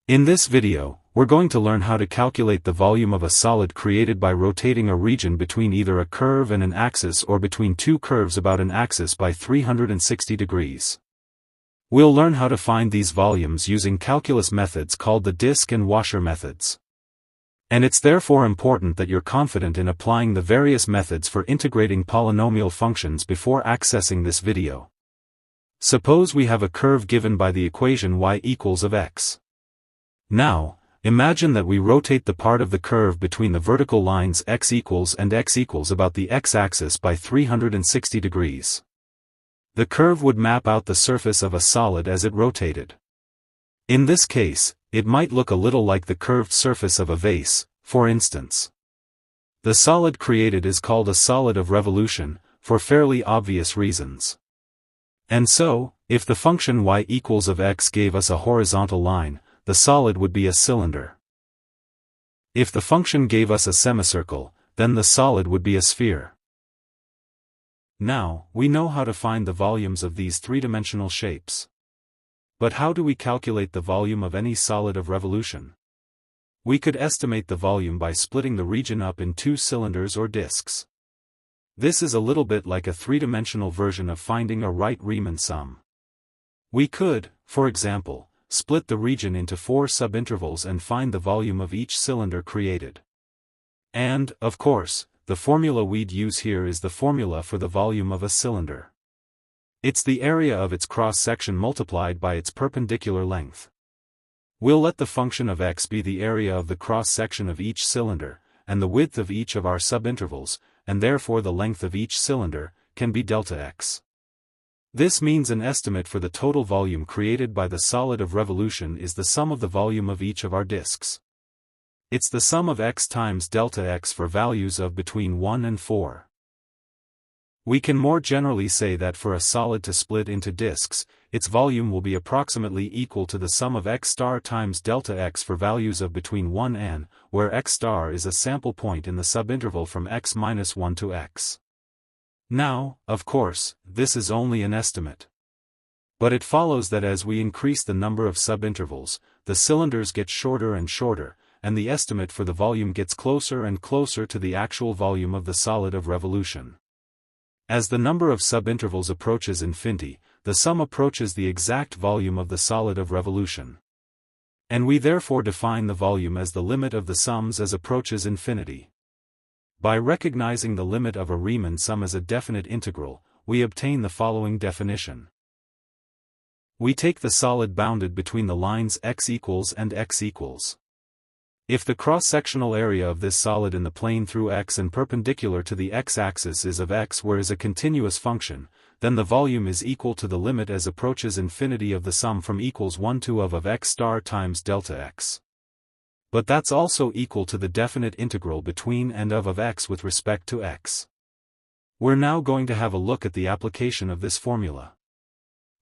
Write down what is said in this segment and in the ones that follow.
In this video, we're going to learn how to calculate the volume of a solid created by rotating a region between either a curve and an axis or between two curves about an axis by 360 degrees. We'll learn how to find these volumes using calculus methods called the disk and washer methods. And it's therefore important that you're confident in applying the various methods for integrating polynomial functions before accessing this video. Suppose we have a curve given by the equation y equals of x. Now, imagine that we rotate the part of the curve between the vertical lines x equals and x equals about the x-axis by 360 degrees. The curve would map out the surface of a solid as it rotated. In this case, it might look a little like the curved surface of a vase, for instance. The solid created is called a solid of revolution, for fairly obvious reasons. And so, if the function y equals of x gave us a horizontal line, the solid would be a cylinder. If the function gave us a semicircle, then the solid would be a sphere. Now, we know how to find the volumes of these three-dimensional shapes. But how do we calculate the volume of any solid of revolution? We could estimate the volume by splitting the region up in two cylinders or disks. This is a little bit like a three-dimensional version of finding a right-Riemann sum. We could, for example, split the region into four subintervals and find the volume of each cylinder created. And, of course, the formula we'd use here is the formula for the volume of a cylinder. It's the area of its cross-section multiplied by its perpendicular length. We'll let the function of x be the area of the cross-section of each cylinder, and the width of each of our subintervals, and therefore the length of each cylinder, can be delta x. This means an estimate for the total volume created by the solid of revolution is the sum of the volume of each of our disks. It's the sum of x times delta x for values of between 1 and 4. We can more generally say that for a solid to split into disks, its volume will be approximately equal to the sum of x star times delta x for values of between 1 and, where x star is a sample point in the subinterval from x minus 1 to x. Now, of course, this is only an estimate. But it follows that as we increase the number of subintervals, the cylinders get shorter and shorter, and the estimate for the volume gets closer and closer to the actual volume of the solid of revolution. As the number of subintervals approaches infinity, the sum approaches the exact volume of the solid of revolution. And we therefore define the volume as the limit of the sums as approaches infinity. By recognizing the limit of a Riemann sum as a definite integral, we obtain the following definition. We take the solid bounded between the lines x equals and x equals. If the cross-sectional area of this solid in the plane through x and perpendicular to the x-axis is of x where is a continuous function, then the volume is equal to the limit as approaches infinity of the sum from equals 1 to of x star times delta x. But that's also equal to the definite integral between and of x with respect to x. We're now going to have a look at the application of this formula.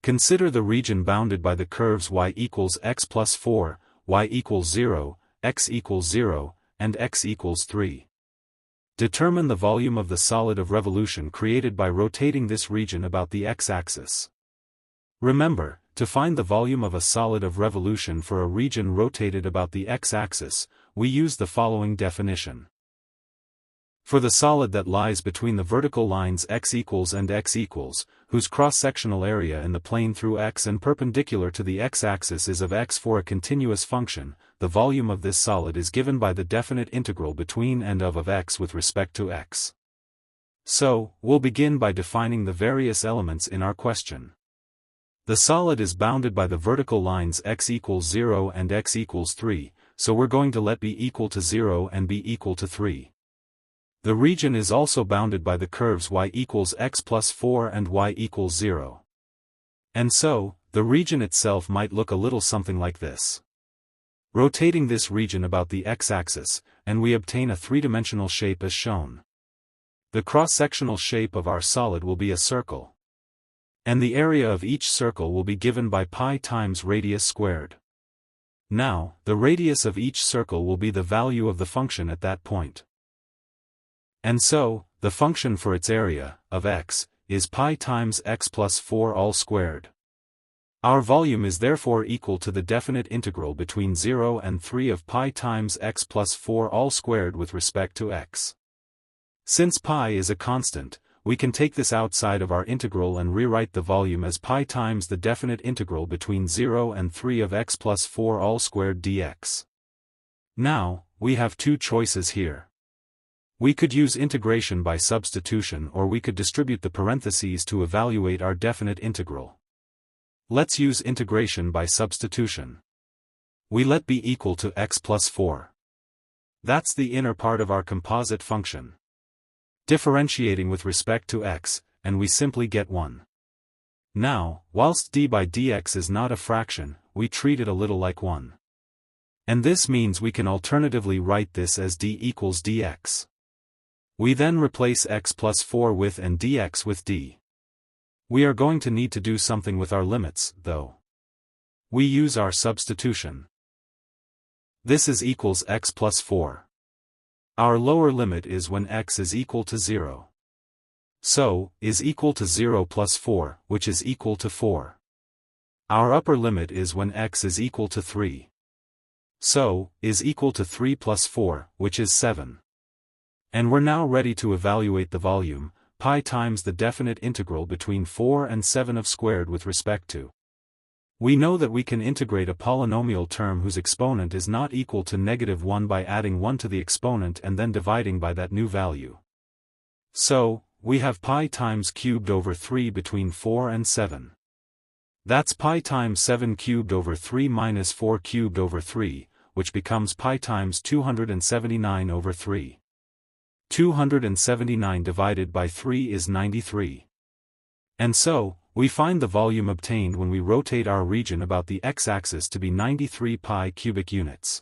Consider the region bounded by the curves y equals x plus 4, y equals 0, x equals 0, and x equals 3. Determine the volume of the solid of revolution created by rotating this region about the x-axis. Remember, to find the volume of a solid of revolution for a region rotated about the x-axis, we use the following definition. For the solid that lies between the vertical lines x equals and x equals, whose cross-sectional area in the plane through x and perpendicular to the x-axis is of x for a continuous function, the volume of this solid is given by the definite integral between and of x with respect to x. So, we'll begin by defining the various elements in our question. The solid is bounded by the vertical lines x equals 0 and x equals 3, so we're going to let b equal to 0 and b equal to 3. The region is also bounded by the curves y equals x plus 4 and y equals 0. And so, the region itself might look a little something like this. Rotating this region about the x-axis, and we obtain a three-dimensional shape as shown. The cross-sectional shape of our solid will be a circle. And the area of each circle will be given by pi times radius squared. Now, the radius of each circle will be the value of the function at that point. And so, the function for its area, of x, is pi times x plus 4 all squared. Our volume is therefore equal to the definite integral between 0 and 3 of pi times x plus 4 all squared with respect to x. Since pi is a constant, we can take this outside of our integral and rewrite the volume as pi times the definite integral between 0 and 3 of x plus 4 all squared dx. Now, we have two choices here. We could use integration by substitution, or we could distribute the parentheses to evaluate our definite integral. Let's use integration by substitution. We let b equal to x plus 4. That's the inner part of our composite function. Differentiating with respect to x, and we simply get 1. Now, whilst d by dx is not a fraction, we treat it a little like 1. And this means we can alternatively write this as d equals dx. We then replace x plus 4 with and dx with d. We are going to need to do something with our limits, though. We use our substitution. This is equals x plus 4. Our lower limit is when x is equal to 0. So, is equal to 0 plus 4, which is equal to 4. Our upper limit is when x is equal to 3. So, is equal to 3 plus 4, which is 7. And we're now ready to evaluate the volume, pi times the definite integral between 4 and 7 of squared with respect to. We know that we can integrate a polynomial term whose exponent is not equal to -1 by adding 1 to the exponent and then dividing by that new value. So, we have pi times cubed over 3 between 4 and 7. That's pi times 7 cubed over 3 minus 4 cubed over 3, which becomes pi times 279 over 3. 279 divided by 3 is 93. And so, we find the volume obtained when we rotate our region about the x-axis to be 93 pi cubic units.